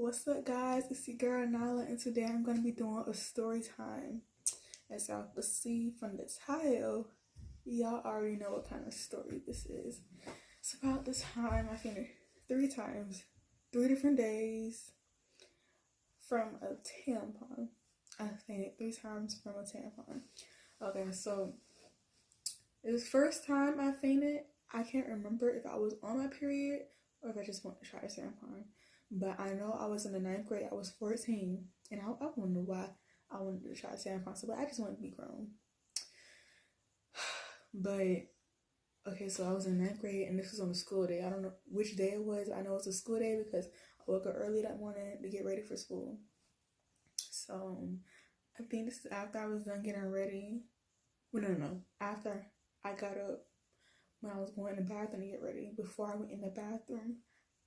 What's up, guys? It's your girl Nala, and today I'm going to be doing a story time. As y'all can see from the title, y'all already know what kind of story this is. It's about the time I fainted 3 times, 3 different days from a tampon. I fainted 3 times from a tampon. Okay, so it was the first time I fainted. I can't remember if I was on my period or if I just wanted to try a tampon. But I know I was in the 9th grade. I was 14, and I wonder why I wanted to try tampons. But I just wanted to be grown. But okay, so I was in 9th grade, and this was on a school day. I don't know which day it was. I know it was a school day because I woke up early that morning to get ready for school. So I think this is after I was done getting ready. Well, no. After I got up when I was going in the bathroom to get ready. Before I went in the bathroom,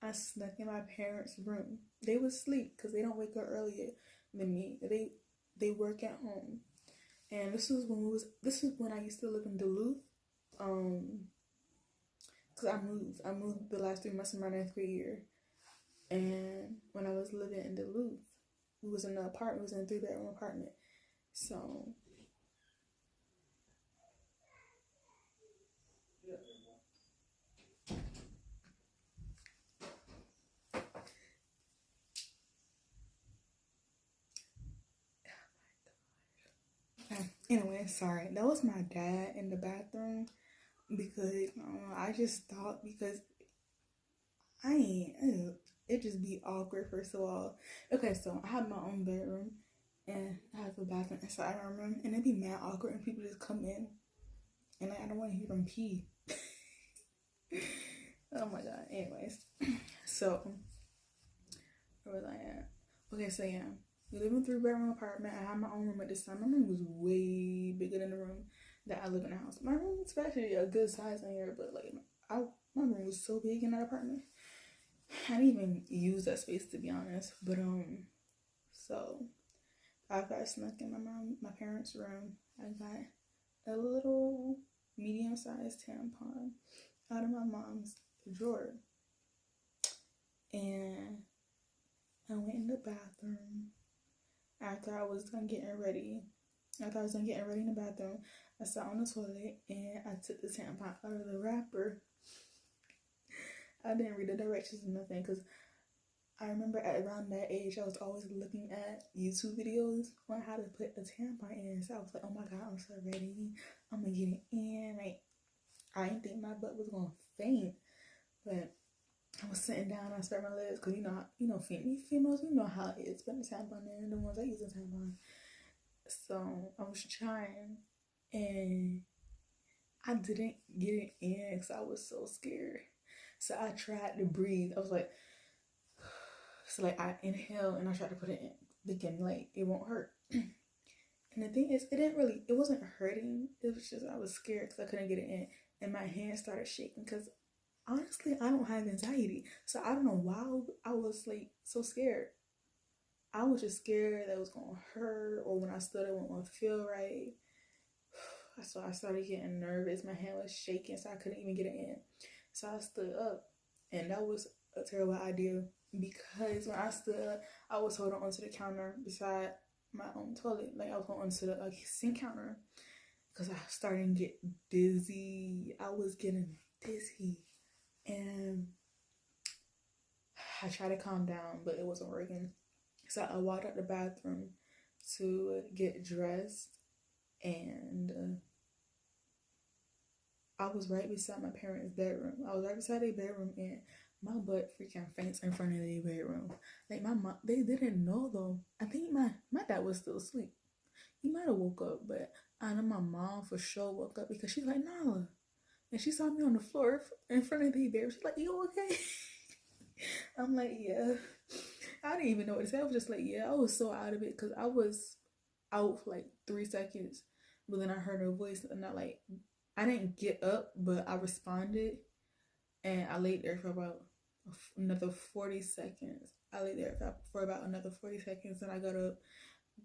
I snuck in my parents' room. They was asleep because they don't wake up earlier than me. They work at home, and this was when I used to live in Duluth. Cause I moved the last 3 months of my 9th grade year, and when I was living in Duluth, we was in an apartment. It was in a 3-bedroom apartment. So anyway, sorry. That was my dad in the bathroom because I just thought because it just be awkward. First of all, okay, so I have my own bedroom and I have a bathroom inside my room, and it'd be mad awkward and people just come in and I don't want to hear them pee. Oh my god. Anyways, so where was I at? Okay, so yeah. We live in a 3-bedroom apartment. I had my own room at this time. My room was way bigger than the room that I live in the house. My room was actually a good size in here, but like my room was so big in that apartment. I didn't even use that space, to be honest. But so after I snuck in my parents' room, I got a little medium-sized tampon out of my mom's drawer, and I went in the bathroom. After I was done getting ready in the bathroom, I sat on the toilet and I took the tampon out of the wrapper. I didn't read the directions or nothing because I remember at around that age, I was always looking at YouTube videos on how to put a tampon in. So I was like, oh my god, I'm so ready. I'm gonna get it in. Like, I didn't think my butt was gonna faint, but I was sitting down, I spread my legs, because females, you know how it is, putting a tampon in, the ones that use a tampon. So I was trying, and I didn't get it in because I was so scared. So I tried to breathe. I was like, so like I inhaled and I tried to put it in, thinking like it won't hurt. And the thing is, it wasn't hurting. It was just I was scared because I couldn't get it in, and my hands started shaking because honestly, I don't have anxiety, so I don't know why I was like so scared. I was just scared that it was gonna hurt, or when I stood, it wasn't gonna feel right. So I started getting nervous. My hand was shaking, so I couldn't even get it in. So I stood up, and that was a terrible idea because when I stood up, I was holding onto the counter beside my own toilet. Like I was holding onto the sink counter because I was starting to get dizzy. I was getting dizzy. And I tried to calm down, but it wasn't working. So I walked out the bathroom to get dressed, and I was right beside my parents' bedroom. I was right beside their bedroom, and my butt freaking faints in front of their bedroom. Like my mom, they didn't know though. I think my dad was still asleep. He might have woke up, but I know my mom for sure woke up because she's like, Nala. And she saw me on the floor in front of the baby. She's like, you okay? I'm like, yeah. I didn't even know what to say. I was just like, yeah. I was so out of it because I was out for like 3 seconds. But then I heard her voice, and I didn't get up, but I responded. And I laid there for about another 40 seconds. I laid there for about another 40 seconds. And I got up,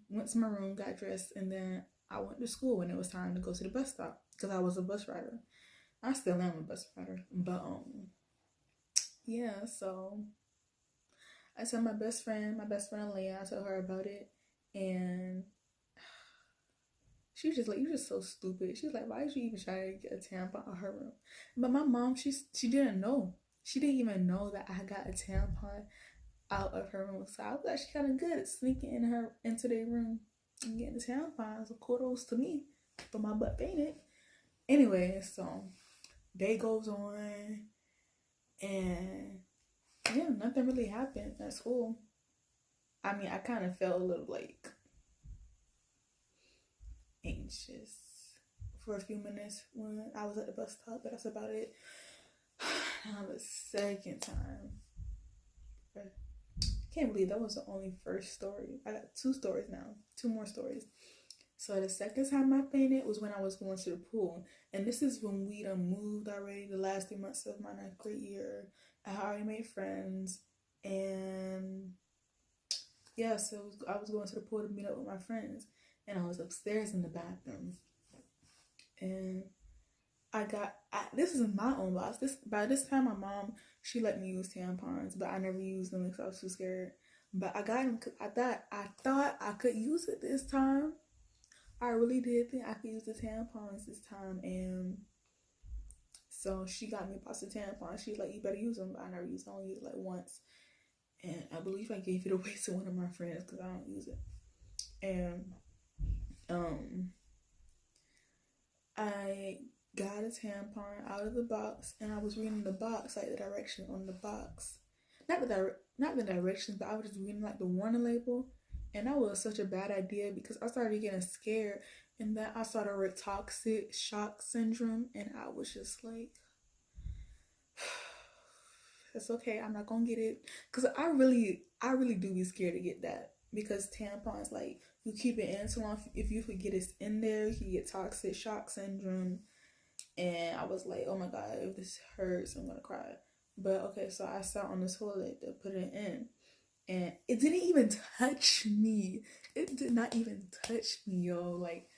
went to my room, got dressed, and then I went to school when it was time to go to the bus stop because I was a bus rider. I still am a bus rider, but yeah, so I told my best friend Leah, I told her about it, and she was just like, "You're just so stupid." She's like, "Why did you even try to get a tampon out of her room?" But my mom, she didn't know. She didn't even know that I got a tampon out of her room. So I was actually kind of good at sneaking into their room and getting the tampons. So kudos to me, but my butt fainted. Anyway, so day goes on, and yeah, nothing really happened at school. I mean, I kind of felt a little like anxious for a few minutes when I was at the bus stop, but that's about it. Now the second time, I can't believe that was the only first story. I got two more stories. So the second time I fainted was when I was going to the pool, and this is when we done moved already. The last 3 months of my ninth grade year, I had already made friends, and yeah, so I was going to the pool to meet up with my friends, and I was upstairs in the bathroom, and this is my own loss. By this time, my mom, she let me use tampons, but I never used them because I was too scared. But I got them because I thought I could use it this time. I really did think I could use the tampons this time, and so she got me a box of tampons. She's like, "You better use them," but I never used them. I only used it like once, and I believe I gave it away to one of my friends because I don't use it. And I got a tampon out of the box, and I was reading the box, like the direction on the box, not the directions, but I was just reading like the warning label, and that was such a bad idea because I started getting scared, and then I saw the word toxic shock syndrome, and I was just like, it's okay, I'm not gonna get it, because I really do be scared to get that, because tampons, like, you keep it in too long, if you forget it's in there, you get toxic shock syndrome. And I was like, oh my god, if this hurts, I'm gonna cry. But okay, so I sat on the toilet to put it in, and it didn't even touch me. It did not even touch me, yo. Like,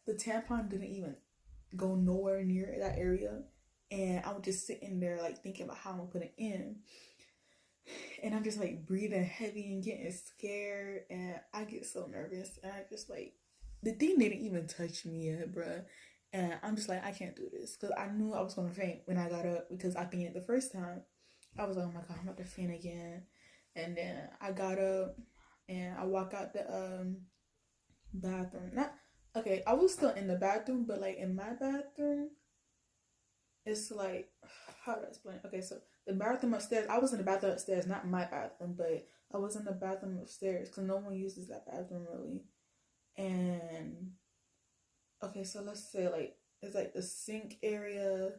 the tampon didn't even go nowhere near that area, and I was just sitting there like thinking about how I'm gonna put it in, and I'm just like breathing heavy and getting scared, and I get so nervous, and I just like, the thing didn't even touch me yet, bruh. And I'm just like, I can't do this, because I knew I was gonna faint when I got up, because I fainted the first time. I was like, oh my god, I'm about to faint again. And then I got up and I walked out the bathroom. Not okay, I was still in the bathroom, but like in my bathroom, it's like, how do I explain it? Okay, so the bathroom upstairs, I was in the bathroom upstairs, not my bathroom, but I was in the bathroom upstairs because no one uses that bathroom really. And okay, so let's say like it's like the sink area,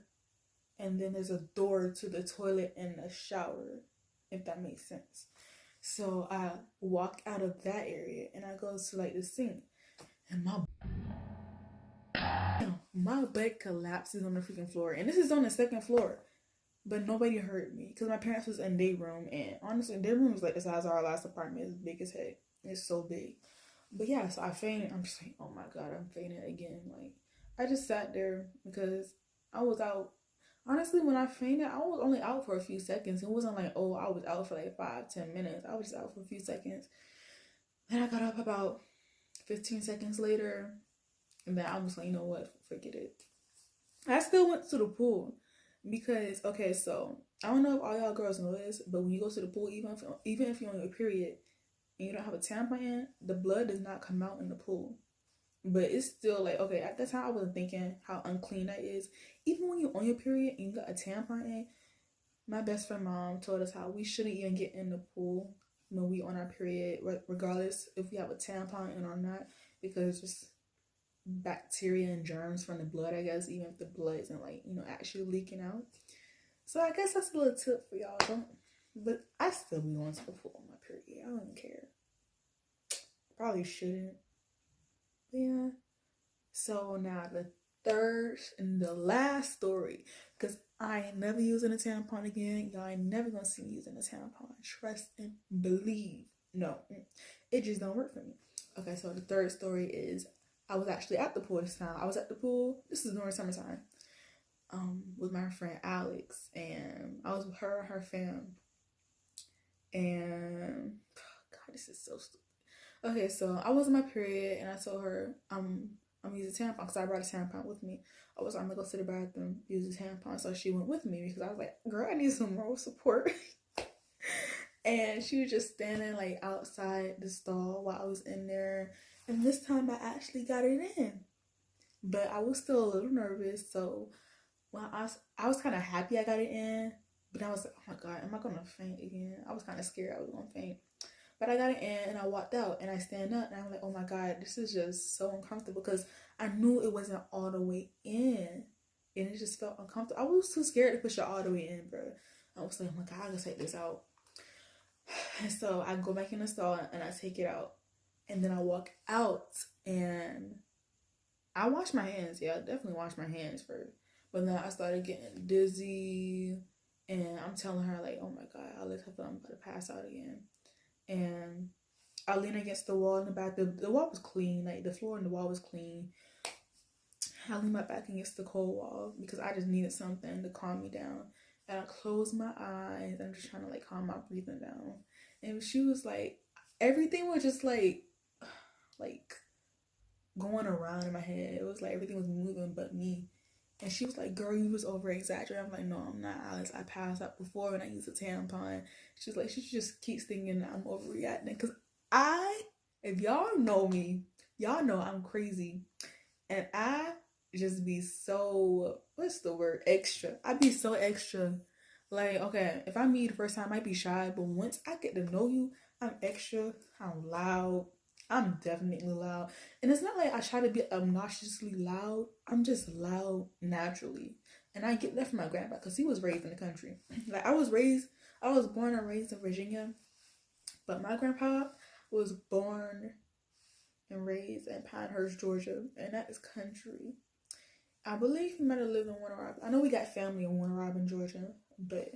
and then there's a door to the toilet and a shower, if that makes sense. So I walk out of that area and I go to like the sink, and my butt collapses on the freaking floor, and this is on the second floor. But nobody heard me because my parents was in their room, and honestly, their room is like the size of our last apartment. It's big as heck. It's so big. But yeah, so I fainted. I'm just like, oh my god, I'm fainting again. Like, I just sat there because I was out. Honestly, when I fainted, I was only out for a few seconds. It wasn't like, oh, I was out for like 5-10 minutes. I was just out for a few seconds. Then I got up about 15 seconds later, and then I was like, you know what, forget it. I still went to the pool because, okay, so I don't know if all y'all girls know this, but when you go to the pool, even if you're on your period and you don't have a tampon in, the blood does not come out in the pool. But it's still like, okay, at that time I wasn't thinking how unclean that is. Even when you're on your period and you got a tampon in, my best friend mom told us how we shouldn't even get in the pool when we on our period, regardless if we have a tampon in or not, because it's just bacteria and germs from the blood, I guess, even if the blood isn't like, actually leaking out. So I guess that's a little tip for y'all. But I still be going to the pool on my period. I don't care. Probably shouldn't. But yeah. So now the third and the last story, because I ain't never using a tampon again. Y'all ain't never gonna see me using a tampon. Trust and believe. No, it just don't work for me. Okay, so the third story is I was actually at the pool this time. I was at the pool. This is during summertime. With my friend Alex, and I was with her and her fam. And God, this is so stupid. Okay, so I was on my period, and I told her I'm using tampon because I brought a tampon with me. I was like, I'm gonna go to the bathroom, use a tampon, so she went with me because I was like, girl, I need some moral support. And she was just standing like outside the stall while I was in there. And this time I actually got it in, but I was still a little nervous. So when I was kind of happy I got it in, but I was like, oh my God, am I gonna faint again? I was kind of scared I was gonna faint. But I got it in and I walked out and I stand up and I'm like, oh my God, this is just so uncomfortable because I knew it wasn't all the way in. And it just felt uncomfortable. I was too scared to push it all the way in, bro. I was like, oh my God, I gotta take this out. And so I go back in the stall and I take it out. And then I walk out and I wash my hands. Yeah, I definitely wash my hands first. But then I started getting dizzy. And I'm telling her, like, oh my God, I let her feel I'm about to pass out again. And I lean against the wall in the back. The wall was clean. Like, the floor and the wall was clean. I lean my back against the cold wall because I just needed something to calm me down. And I closed my eyes. I'm just trying to, like, calm my breathing down. And she was like, everything was just like going around in my head. It was like everything was moving but me. And she was like, girl, you was over exaggerating. I'm like, no, I'm not, Alice. I passed out before when I used a tampon. She was like, she just keeps thinking that I'm overreacting. Because if y'all know me, y'all know I'm crazy. And I just be so, what's the word? Extra. I be so extra. Like, okay, if I meet you the first time, I might be shy. But once I get to know you, I'm extra. I'm loud. I'm definitely loud. And it's not like I try to be obnoxiously loud. I'm just loud naturally. And I get that from my grandpa because he was raised in the country. Like I was born and raised in Virginia. But my grandpa was born and raised in Pinehurst, Georgia. And that is country. I believe he might have lived in Warner Robin. I know we got family in Warner Robin, Georgia. But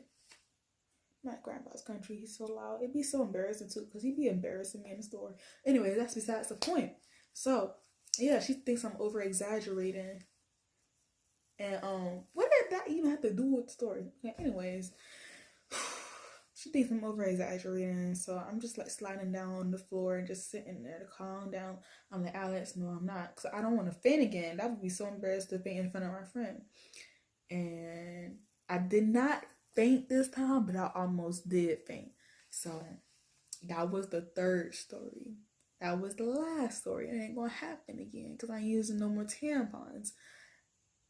my grandpa's country, he's so loud. It'd be so embarrassing too, because he'd be embarrassing me in the store. Anyway, that's besides the point. So, yeah, she thinks I'm over exaggerating. And what did that even have to do with the story? Okay, anyways, she thinks I'm over exaggerating. So I'm just like sliding down on the floor and just sitting there to calm down. I'm like, Alex, no, I'm not. Because I don't want to faint again. That would be so embarrassed to faint in front of my friend. And I did not faint this time, but I almost did faint. So that was the third story. That was the last story. It ain't gonna happen again because I ain't using no more tampons.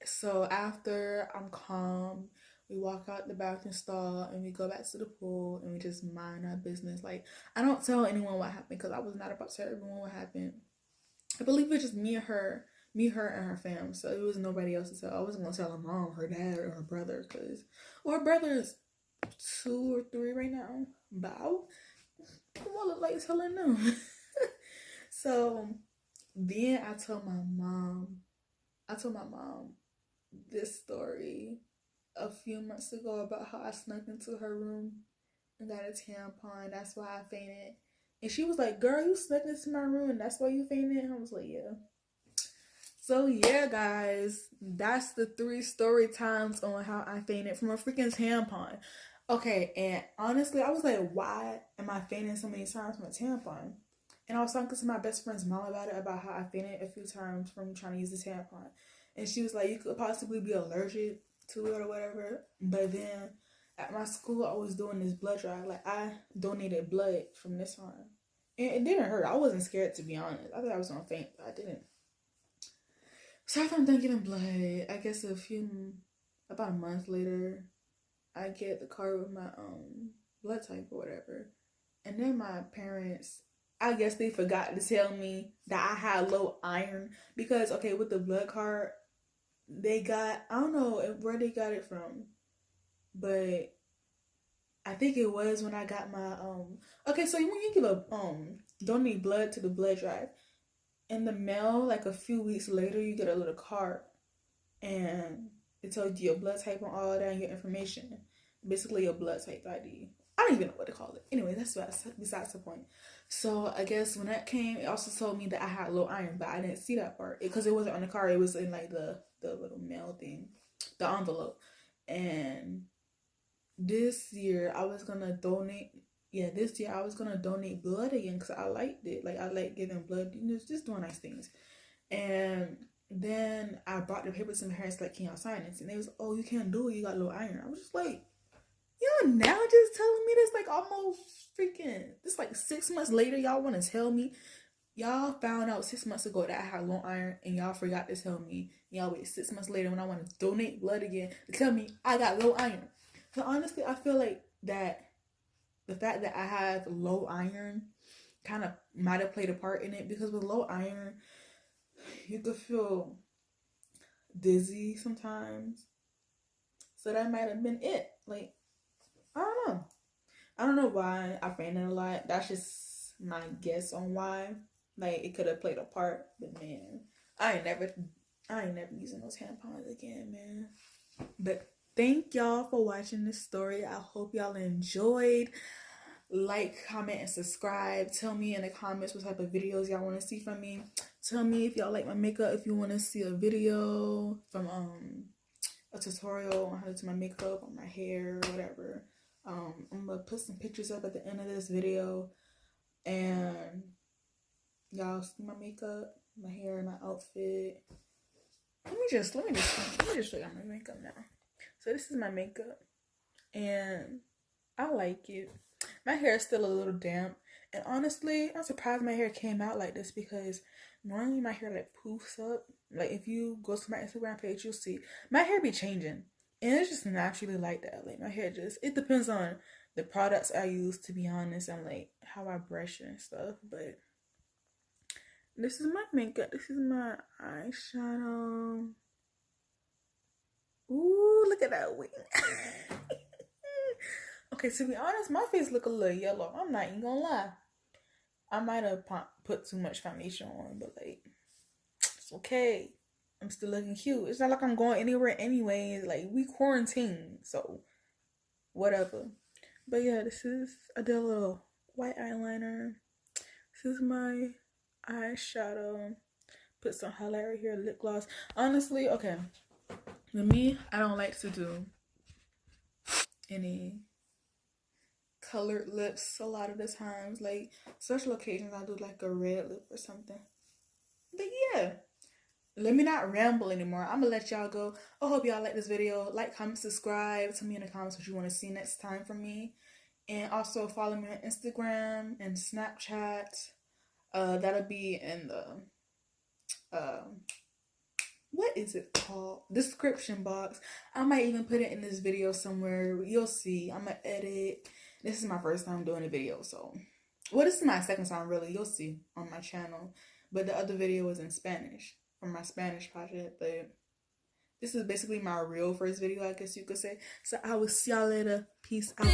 So after I'm calm, we walk out the bathroom stall and we go back to the pool and we just mind our business. Like, I don't tell anyone what happened because I was not about to tell everyone what happened. I believe it's just me, her, and her fam. So it was nobody else to tell. I wasn't gonna tell her mom, her dad, or her brother, her brother's 2 or 3 right now. But I want to look like telling them. So then I told my mom this story a few months ago about how I snuck into her room and got a tampon. That's why I fainted. And she was like, girl, you snuck into my room and that's why you fainted? And I was like, yeah. So yeah, guys, that's the 3 story times on how I fainted from a freaking tampon. Okay, and honestly, I was like, why am I fainting so many times from a tampon? And I was talking to my best friend's mom about it, about how I fainted a few times from trying to use the tampon. And she was like, you could possibly be allergic to it or whatever. But then at my school, I was doing this blood drive. Like, I donated blood from this arm. And it didn't hurt. I wasn't scared, to be honest. I thought I was going to faint, but I didn't. So after I'm done giving blood, I guess about a month later, I get the card with my blood type or whatever. And then my parents, I guess they forgot to tell me that I had low iron. Because, okay, with the blood card, they got, I don't know where they got it from. But I think it was when I got my, okay, so when you give donate blood to the blood drive, in the mail, like a few weeks later, you get a little card. And it tells you your blood type and all that and your information. Basically, your blood type ID. I don't even know what to call it. Anyway, that's besides the point. So, I guess when that came, it also told me that I had low iron, but I didn't see that part. Because it wasn't on the card. It was in, like, the little mail thing. The envelope. And this year, I was going to donate, yeah, this year I was gonna donate blood again because I liked it. Like I like giving blood, just doing nice things. And then I brought the papers to my parents like, can y'all sign this? And they was, oh, you can't do it. You got low iron. I was just like, y'all now just telling me this like almost freaking this like 6 months later. Y'all want to tell me y'all found out 6 months ago that I had low iron and y'all forgot to tell me. Y'all wait 6 months later when I want to donate blood again to tell me I got low iron. So honestly, I feel like that the fact that I have low iron kind of might have played a part in it, because with low iron, you could feel dizzy sometimes. So that might have been it. Like, I don't know. I don't know why I fainted a lot. That's just my guess on why. Like, it could have played a part. But man, I ain't never using those tampons again, man. But thank y'all for watching this story. I hope y'all enjoyed. Like, comment, and subscribe. Tell me in the comments what type of videos y'all want to see from me. Tell me if y'all like my makeup, if you want to see a video from a tutorial on how to do my makeup, on my hair, whatever. I'm gonna put some pictures up at the end of this video, and y'all see my makeup, my hair, my outfit. Let me just show y'all my makeup now. So this is my makeup, and I like it. My hair is still a little damp, and honestly, I'm surprised my hair came out like this, because normally my hair like poofs up. Like if you go to my Instagram page, you'll see my hair be changing, and it's just naturally like that. Like my hair it depends on the products I use, to be honest, and like how I brush and stuff. But this is my makeup. This is my eyeshadow. Ooh, look at that wing. Okay, to be honest, my face look a little yellow. I'm not even gonna lie. I might have put too much foundation on, but like, it's okay. I'm still looking cute. It's not like I'm going anywhere anyways. Like, we quarantine, so whatever. But yeah, I did a little white eyeliner. This is my eyeshadow. Put some highlight right here, lip gloss. Honestly, okay. With me, I don't like to do any colored lips a lot of the times. Like, special occasions, I'll do like a red lip or something. But yeah, let me not ramble anymore. I'm gonna let y'all go. I hope y'all like this video. Like, comment, subscribe. Tell me in the comments what you want to see next time from me. And also follow me on Instagram and Snapchat. That'll be in the what is it called? Description box. I might even put it in this video somewhere. You'll see. I'm gonna edit. This is my first time doing a video, so this is my second time really. You'll see on my channel. But the other video was in Spanish from my Spanish project. But this is basically my real first video, I guess you could say. So I will see y'all later. Peace out.